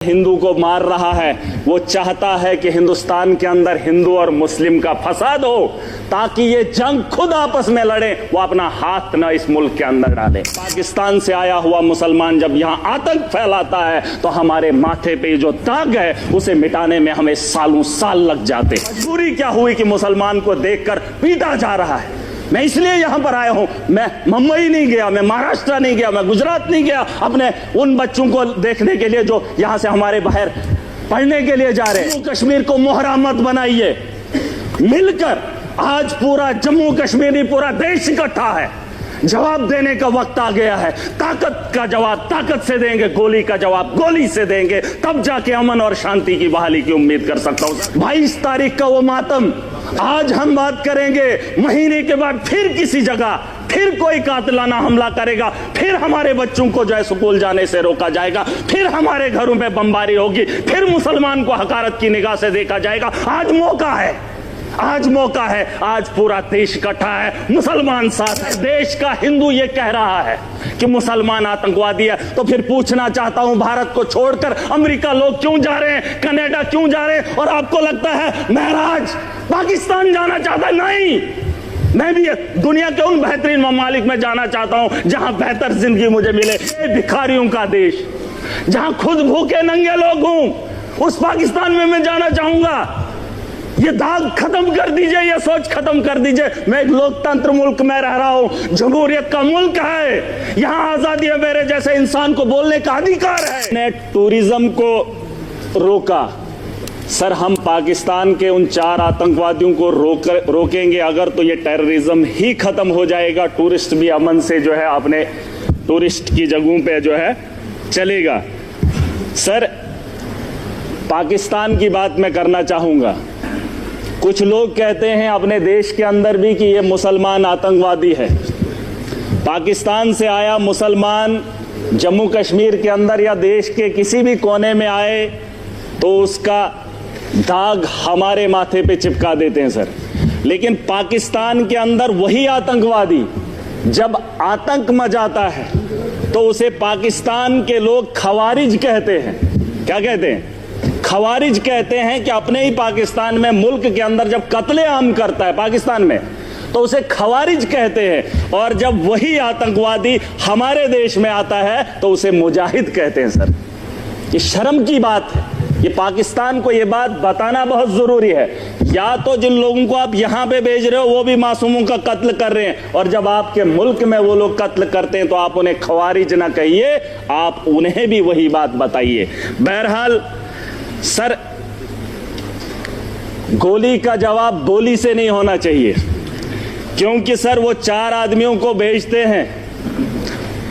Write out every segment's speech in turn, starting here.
हिंदू को मार रहा है, वो चाहता है कि हिंदुस्तान के अंदर हिंदू और मुस्लिम का फसाद हो ताकि ये जंग खुद आपस में लड़े, वो अपना हाथ न इस मुल्क के अंदर डाले। पाकिस्तान से आया हुआ मुसलमान जब यहाँ आतंक फैलाता है तो हमारे माथे पे जो दाग है उसे मिटाने में हमें सालों साल लग जाते। मजबूरी क्या हुई कि मुसलमान को देखकर पीटा जा रहा है। मैं इसलिए यहां पर आया हूं। मैं मुंबई नहीं गया, मैं महाराष्ट्र नहीं गया, मैं गुजरात नहीं गया अपने उन बच्चों को देखने के लिए जो यहां से हमारे बाहर पढ़ने के लिए जा रहे हैं। जम्मू कश्मीर को मोहरा मत बनाइए, मिलकर आज पूरा जम्मू कश्मीर नहीं पूरा देश इकट्ठा है। जवाब देने का वक्त आ गया है। ताकत का जवाब ताकत से देंगे, गोली का जवाब गोली से देंगे, तब जाके अमन और शांति की बहाली की उम्मीद कर सकता हूं। 22 तारीख का वो मातम आज हम बात करेंगे, महीने के बाद फिर किसी जगह फिर कोई कातिलाना हमला करेगा, फिर हमारे बच्चों को जो है स्कूल जाने से रोका जाएगा, फिर हमारे घरों में बमबारी होगी, फिर मुसलमान को हकारत की निगाह से देखा जाएगा। आज मौका है, आज मौका है, आज पूरा देश इकट्ठा है, मुसलमान साथ है। देश का हिंदू ये कह रहा है कि मुसलमान आतंकवादी है, तो फिर पूछना चाहता हूं भारत को छोड़कर अमेरिका लोग क्यों जा रहे हैं, कनाडा क्यों जा रहे हैं? और आपको लगता है महराज पाकिस्तान जाना चाहता है? नहीं, मैं भी दुनिया के उन बेहतरीन ममालिक में जाना चाहता हूं जहां बेहतर जिंदगी मुझे मिले। भिखारियों का देश जहां खुद भूखे नंगे लोग हूं, उस पाकिस्तान में मैं जाना चाहूंगा। ये दाग खत्म कर दीजिए, ये सोच खत्म कर दीजिए। मैं एक लोकतंत्र मुल्क में रह रहा हूं, जमहूरियत का मुल्क है, यहां आजादी है, मेरे जैसे इंसान को बोलने का अधिकार है। ने टूरिज्म को रोका। सर, हम पाकिस्तान के उन 4 आतंकवादियों को रोकेंगे अगर, तो ये टेररिज्म ही खत्म हो जाएगा। टूरिस्ट भी अमन से जो है अपने टूरिस्ट की जगहों पे जो है चलेगा। सर, पाकिस्तान की बात मैं करना चाहूंगा। कुछ लोग कहते हैं अपने देश के अंदर भी कि ये मुसलमान आतंकवादी है। पाकिस्तान से आया मुसलमान जम्मू कश्मीर के अंदर या देश के किसी भी कोने में आए तो उसका दाग हमारे माथे पे चिपका देते हैं सर। लेकिन पाकिस्तान के अंदर वही आतंकवादी जब आतंक मचाता है तो उसे पाकिस्तान के लोग खवारिज कहते हैं। क्या कहते हैं? खवारिज कहते हैं कि अपने ही पाकिस्तान में मुल्क के अंदर जब कत्लेआम करता है पाकिस्तान में तो उसे खवारिज कहते हैं, और जब वही आतंकवादी हमारे देश में आता है तो उसे मुजाहिद कहते हैं। सर, ये शर्म की बात है। ये पाकिस्तान को ये बात बताना बहुत जरूरी है। या तो जिन लोगों को आप यहां पे भेज रहे हो वो भी मासूमों का कत्ल कर रहे हैं, और जब आपके मुल्क में वो लोग कत्ल करते हैं तो आप उन्हें खवारिज ना कहिए, आप उन्हें भी वही बात बताइए। बहरहाल सर, गोली का जवाब गोली से नहीं होना चाहिए, क्योंकि सर वो 4 आदमियों को भेजते हैं,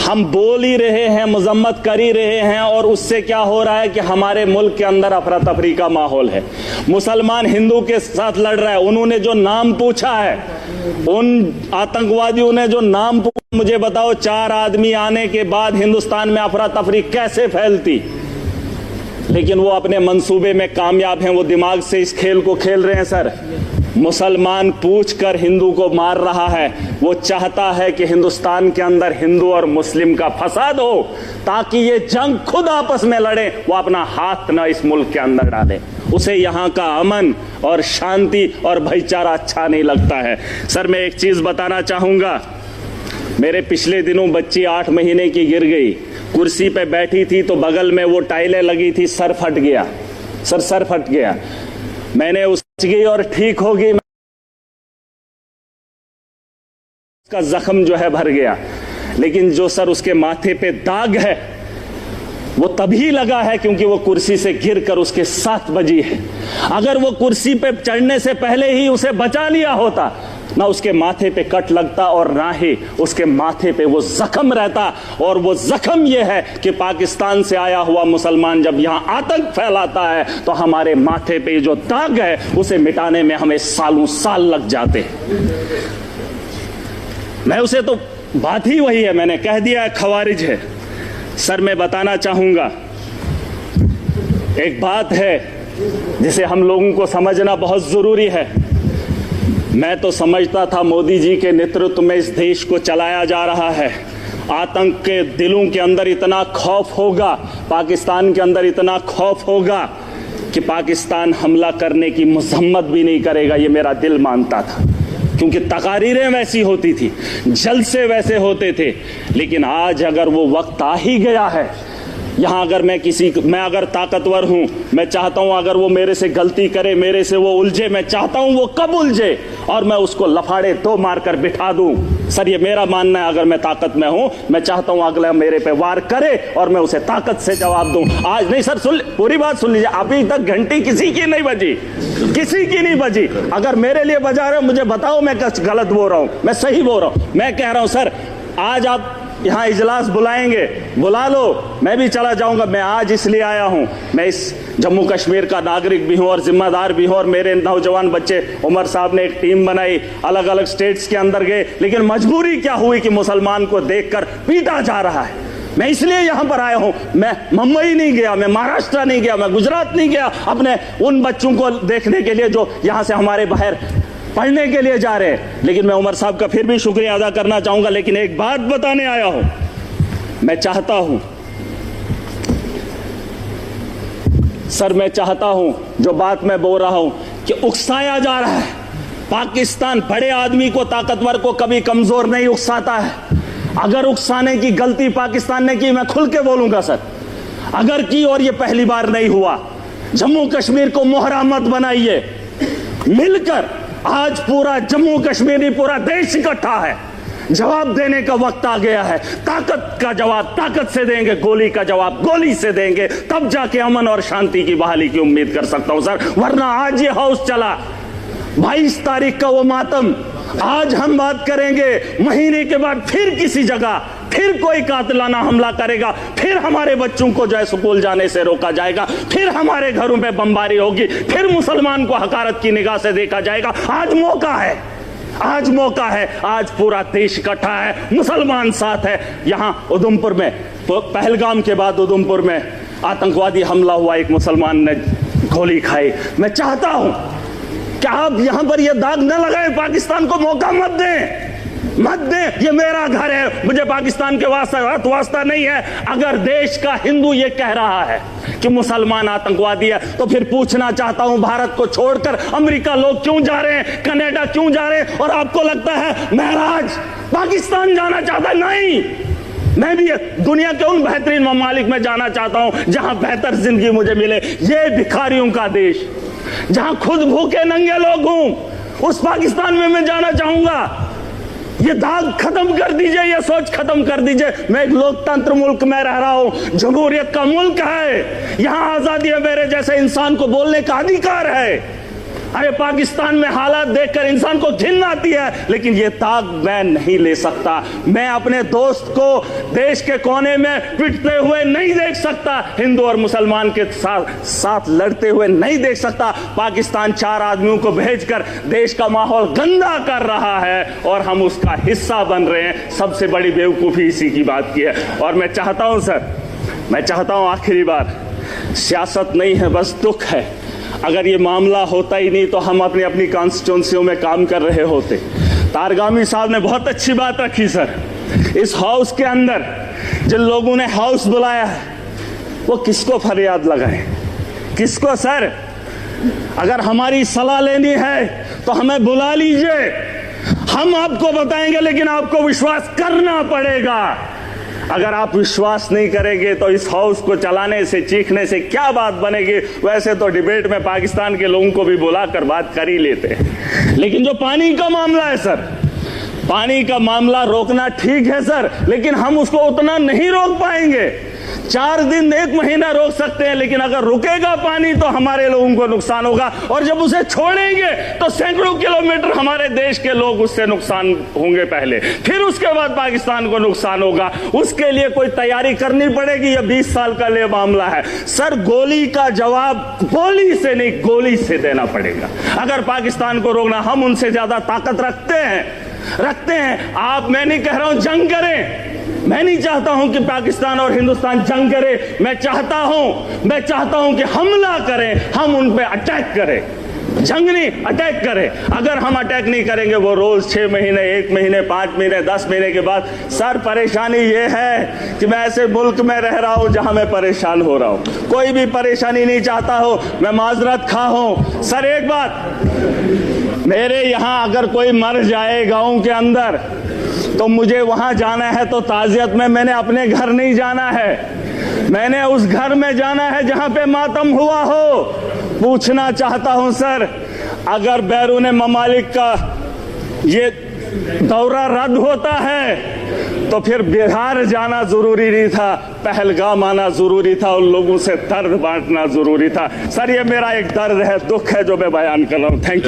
हम बोल ही रहे हैं, मजम्मत कर ही रहे हैं, और उससे क्या हो रहा है कि हमारे मुल्क के अंदर अफरा तफरी का माहौल है। मुसलमान हिंदू के साथ लड़ रहा है। उन्होंने जो नाम पूछा है, उन आतंकवादियों ने जो नाम पूछा, मुझे बताओ 4 आदमी आने के बाद हिंदुस्तान में अफरा तफरी कैसे फैलती? लेकिन वो अपने मंसूबे में कामयाब हैं, वो दिमाग से इस खेल को खेल रहे हैं। सर, मुसलमान पूछकर हिंदू को मार रहा है, वो चाहता है कि हिंदुस्तान के अंदर हिंदू और मुस्लिम का फसाद हो ताकि ये जंग खुद आपस में लड़े, वो अपना हाथ न इस मुल्क के अंदर डाले। उसे यहाँ का अमन और शांति और भाईचारा अच्छा नहीं लगता है। सर, मैं एक चीज बताना चाहूंगा। मेरे पिछले दिनों बच्ची 8 महीने की गिर गई, कुर्सी पे बैठी थी तो बगल में वो टाइलें लगी थी, सर फट गया। सर, सर फट गया। मैंने उसकी गई और ठीक हो गई, उसका जख्म जो है भर गया, लेकिन जो सर उसके माथे पे दाग है वो तभी लगा है क्योंकि वो कुर्सी से गिरकर उसके साथ बजी है। अगर वो कुर्सी पे चढ़ने से पहले ही उसे बचा लिया होता, ना उसके माथे पे कट लगता और ना ही उसके माथे पे वो जख्म रहता। और वो जख्म ये है कि पाकिस्तान से आया हुआ मुसलमान जब यहां आतंक फैलाता है तो हमारे माथे पे जो दाग है उसे मिटाने में हमें सालों साल लग जाते हैं। मैं उसे तो बात ही वही है, मैंने कह दिया है खवारिज है। सर, मैं बताना चाहूंगा, एक बात है जिसे हम लोगों को समझना बहुत जरूरी है। मैं तो समझता था मोदी जी के नेतृत्व में इस देश को चलाया जा रहा है, आतंक के दिलों के अंदर इतना खौफ होगा, पाकिस्तान के अंदर इतना खौफ होगा कि पाकिस्तान हमला करने की मजम्मत भी नहीं करेगा, ये मेरा दिल मानता था। क्योंकि तकारीरें वैसी होती थी, जलसे वैसे होते थे। लेकिन आज अगर वो वक्त आ ही गया है, यहाँ अगर मैं अगर ताकतवर हूँ, मैं चाहता हूँ अगर वो मेरे से गलती करे, मेरे से वो उलझे, मैं चाहता हूँ वो कब उलझे और मैं उसको लफाड़े दो मारकर बिठा दूँ। सर ये मेरा मानना है, अगर मैं ताकत में हूँ, मैं चाहता हूँ अगला मेरे पे वार करे और मैं उसे ताकत से जवाब दूँ। आज नहीं सर, पूरी बात सुन लीजिए। अभी तक घंटी किसी की नहीं बजी, किसी की नहीं बजी। अगर मेरे लिए बजा रहे हो मुझे बताओ मैं गलत बोल रहा हूँ, मैं सही बोल रहा हूँ। मैं कह रहा हूँ सर आज आप यहाँ इजलास बुलाएंगे, बुला लो, मैं भी चला जाऊंगा। मैं आज इसलिए आया हूँ, मैं इस जम्मू कश्मीर का नागरिक भी हूँ और जिम्मेदार भी हूँ। और मेरे नौजवान बच्चे, उमर साहब ने एक टीम बनाई, अलग अलग स्टेट्स के अंदर गए, लेकिन मजबूरी क्या हुई कि मुसलमान को देखकर पीटा जा रहा है। मैं इसलिए यहाँ पर आया हूँ। मैं मुंबई नहीं गया, मैं महाराष्ट्र नहीं गया, मैं गुजरात नहीं गया अपने उन बच्चों को देखने के लिए जो यहाँ से हमारे बाहर पढ़ने के लिए जा रहे हैं। लेकिन मैं उमर साहब का फिर भी शुक्रिया अदा करना चाहूंगा। लेकिन एक बात बताने आया हूं, मैं चाहता हूं सर, मैं चाहता हूं जो बात मैं बोल रहा हूं कि उकसाया जा रहा है। पाकिस्तान बड़े आदमी को, ताकतवर को कभी कमजोर नहीं उकसाता है। अगर उकसाने की गलती पाकिस्तान ने की, मैं खुल के बोलूंगा सर, अगर की, और ये पहली बार नहीं हुआ, जम्मू कश्मीर को मोहरा मत बनाइए। मिलकर आज पूरा जम्मू कश्मीर, पूरा देश इकट्ठा है। जवाब देने का वक्त आ गया है। ताकत का जवाब ताकत से देंगे, गोली का जवाब गोली से देंगे, तब जाके अमन और शांति की बहाली की उम्मीद कर सकता हूं सर। वरना आज ये हाउस चला, 22 तारीख का वो मातम, आज हम बात करेंगे, महीने के बाद फिर किसी जगह फिर कोई कातिलाना हमला करेगा, फिर हमारे बच्चों को जो है स्कूल जाने से रोका जाएगा, फिर हमारे घरों पे बमबारी होगी, फिर मुसलमान को हकारत की निगाह से देखा जाएगा। आज मौका है, आज मौका है, आज पूरा देश इकट्ठा है, मुसलमान साथ है। यहां उधमपुर में, पहलगाम के बाद उधमपुर में आतंकवादी हमला हुआ, एक मुसलमान ने गोली खाई। मैं चाहता हूं कि आप यहां पर यह दाग न लगाएं, पाकिस्तान को मौका मत दें, मत दें। ये मेरा घर है, मुझे पाकिस्तान के वास्ता नहीं है। अगर देश का हिंदू ये कह रहा है कि मुसलमान आतंकवादी है, तो फिर पूछना चाहता हूं, भारत को छोड़कर अमेरिका लोग क्यों जा रहे हैं, कनाडा क्यों जा रहे हैं? और आपको लगता है महराज पाकिस्तान जाना चाहता है? नहीं, मैं भी दुनिया के उन बेहतरीन ममालिक में जाना चाहता हूं जहां बेहतर जिंदगी मुझे मिले। ये भिखारियों का देश, जहां खुद भूखे नंगे लोग हूं, उस पाकिस्तान में मैं जाना चाहूंगा। ये दाग खत्म कर दीजिए, ये सोच खत्म कर दीजिए। मैं एक लोकतंत्र मुल्क में रह रहा हूं, जमहूरियत का मुल्क है, यहां आजादी है, मेरे जैसे इंसान को बोलने का अधिकार है। अरे पाकिस्तान में हालात देखकर इंसान को घिन आती है, लेकिन ये दाग मैं नहीं ले सकता। मैं अपने दोस्त को देश के कोने में पिटते हुए नहीं देख सकता, हिंदू और मुसलमान के साथ लड़ते हुए नहीं देख सकता। पाकिस्तान 4 आदमियों को भेजकर देश का माहौल गंदा कर रहा है और हम उसका हिस्सा बन रहे हैं। सबसे बड़ी बेवकूफी इसी की बात की है। और मैं चाहता हूं सर, मैं चाहता हूं आखिरी बार, सियासत नहीं है, बस दुख है। अगर ये मामला होता ही नहीं तो हम अपनी अपनी कॉन्स्टिट्यूंसियों में काम कर रहे होते। तारगामी साहब ने बहुत अच्छी बात रखी सर। इस हाउस के अंदर जिन लोगों ने हाउस बुलाया है, वो किसको फरियाद लगाए, किसको? सर अगर हमारी सलाह लेनी है तो हमें बुला लीजिए, हम आपको बताएंगे, लेकिन आपको विश्वास करना पड़ेगा। अगर आप विश्वास नहीं करेंगे तो इस हाउस को चलाने से, चीखने से क्या बात बनेगी? वैसे तो डिबेट में पाकिस्तान के लोगों को भी बुलाकर बात कर ही लेते हैं। लेकिन जो पानी का मामला है सर, पानी का मामला रोकना ठीक है सर, लेकिन हम उसको उतना नहीं रोक पाएंगे। 4 दिन 1 महीना रोक सकते हैं, लेकिन अगर रुकेगा पानी तो हमारे लोगों को नुकसान होगा, और जब उसे छोड़ेंगे तो सैकड़ों किलोमीटर हमारे देश के लोग उससे नुकसान होंगे पहले, फिर उसके बाद पाकिस्तान को नुकसान होगा। उसके लिए कोई तैयारी करनी पड़ेगी। यह 20 साल का लिए मामला है सर। गोली का जवाब गोली से नहीं, गोली से देना पड़ेगा। अगर पाकिस्तान को रोकना, हम उनसे ज्यादा ताकत रखते हैं। आप, मैं नहीं कह रहा हूं जंग करें, मैं नहीं चाहता हूं कि पाकिस्तान और हिंदुस्तान जंग करे। मैं चाहता हूं कि हमला करें, हम उन पे अटैक करें। जंग नहीं, अटैक करे। अगर हम अटैक नहीं करेंगे, वो रोज 6 महीने, 1 महीने, 5 महीने, 10 महीने के बाद, सर परेशानी ये है कि मैं ऐसे मुल्क में रह रहा हूं जहां मैं परेशान हो रहा हूं। कोई भी परेशानी नहीं चाहता हो, मैं माजरत खा हूं। सर एक बात, मेरे यहां अगर कोई मर जाए गांव के अंदर, तो मुझे वहां जाना है तो ताजियत में मैंने अपने घर नहीं जाना है, मैंने उस घर में जाना है जहां पे मातम हुआ हो। पूछना चाहता हूं सर, अगर बैरून ममालिक का ये दौरा रद्द होता है तो फिर बिहार जाना जरूरी नहीं था, पहलगाम आना जरूरी था, उन लोगों से दर्द बांटना जरूरी था। सर ये मेरा एक दर्द है, दुख है जो मैं बयान कर रहा हूं। Thank you.